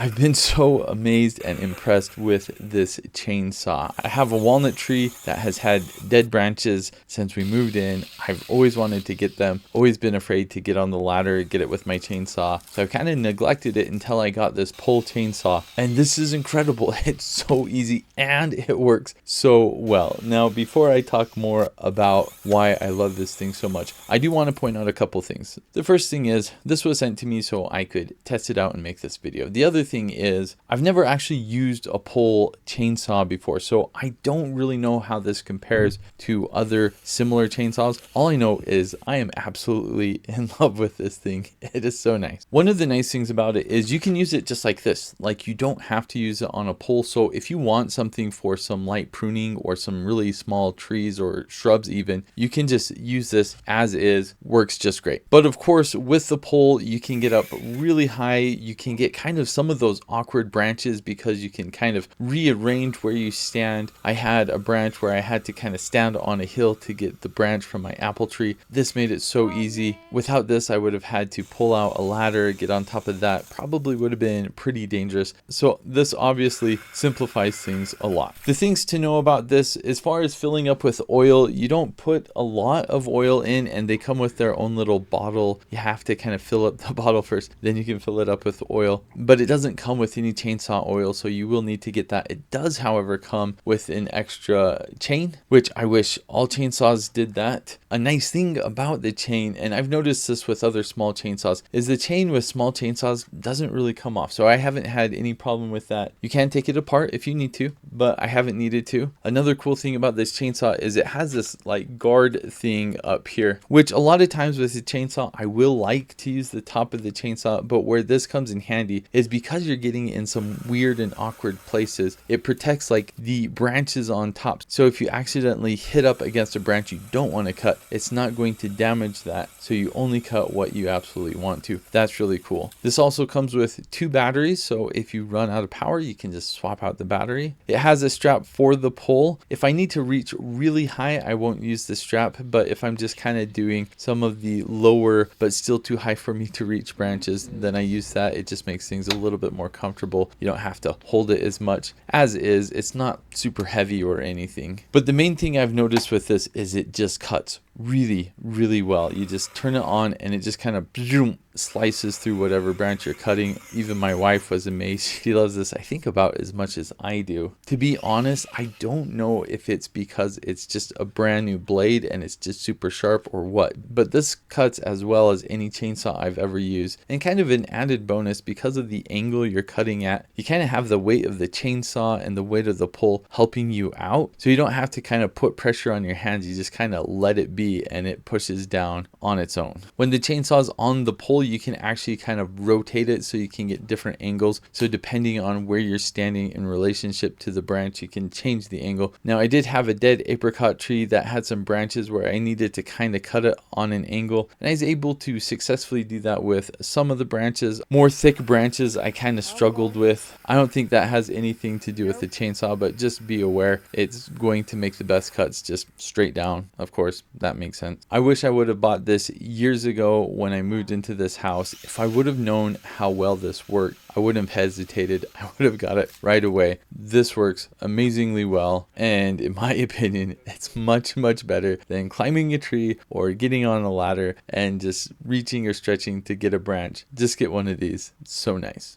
I've been so amazed and impressed with this chainsaw. I have a walnut tree that has had dead branches since we moved in. I've always wanted to get them, always been afraid to get on the ladder, get it with my chainsaw. So I kind of neglected it until I got this pole chainsaw. And this is incredible. It's so easy and it works so well. Now, before I talk more about why I love this thing so much, I do want to point out a couple things. The first thing is this was sent to me so I could test it out and make this video. The other thing is I've never actually used a pole chainsaw before, so I don't really know how this compares to other similar chainsaws. All I know is I am absolutely in love with this thing. It is so nice. One of the nice things about it is you can use it just like this. Like, you don't have to use it on a pole. So if you want something for some light pruning or some really small trees or shrubs even, you can just use this as is. Works just great. But of course, with the pole, you can get up really high. You can get kind of some of those awkward branches because you can kind of rearrange where you stand. I had a branch where I had to kind of stand on a hill to get the branch from my apple tree. This made it so easy. Without this, I would have had to pull out a ladder, get on top of that. Probably would have been pretty dangerous. So this obviously simplifies things a lot. The things to know about this, as far as filling up with oil, you don't put a lot of oil in, and they come with their own little bottle. You have to kind of fill up the bottle first, then you can fill it up with oil. But it doesn't come with any chainsaw oil, so you will need to get that. It does, however, come with an extra chain, which I wish all chainsaws did that. A nice thing about the chain, and I've noticed this with other small chainsaws, is the chain with small chainsaws doesn't really come off. So I haven't had any problem with that. You can take it apart if you need to, but I haven't needed to. Another cool thing about this chainsaw is it has this like guard thing up here, which a lot of times with the chainsaw, I will like to use the top of the chainsaw, but where this comes in handy is because you're getting in some weird and awkward places. It protects like the branches on top. So if you accidentally hit up against a branch you don't want to cut, it's not going to damage that. So you only cut what you absolutely want to. That's really cool. This also comes with 2 batteries. So if you run out of power, you can just swap out the battery. It has a strap for the pole. If I need to reach really high, I won't use the strap. But if I'm just kind of doing some of the lower, but still too high for me to reach branches, then I use that. It just makes things a little bit more comfortable. You don't have to hold it as much as is. It's not super heavy or anything. But the main thing I've noticed with this is it just cuts really, really well. You just turn it on and it just kind of slices through whatever branch you're cutting. Even my wife was amazed. She loves this, I think, about as much as I do. To be honest, I don't know if it's because it's just a brand new blade and it's just super sharp or what, but this cuts as well as any chainsaw I've ever used. And kind of an added bonus, because of the angle you're cutting at, you kind of have the weight of the chainsaw and the weight of the pole helping you out, so you don't have to kind of put pressure on your hands. You just kind of let it be and it pushes down on its own. When the chainsaw's on the pole, you can actually kind of rotate it so you can get different angles. So depending on where you're standing in relationship to the branch, you can change the angle. Now, I did have a dead apricot tree that had some branches where I needed to kind of cut it on an angle, and I was able to successfully do that with some of the branches. More thick branches I kind of struggled with. I don't think that has anything to do with the chainsaw, but just be aware it's going to make the best cuts just straight down. Of course, that makes sense. I wish I would have bought this years ago when I moved into this house. If I would have known how well this worked, I wouldn't have hesitated. I would have got it right away. This works amazingly well, and in my opinion, it's much, much better than climbing a tree or getting on a ladder and just reaching or stretching to get a branch. Just get one of these. It's so nice.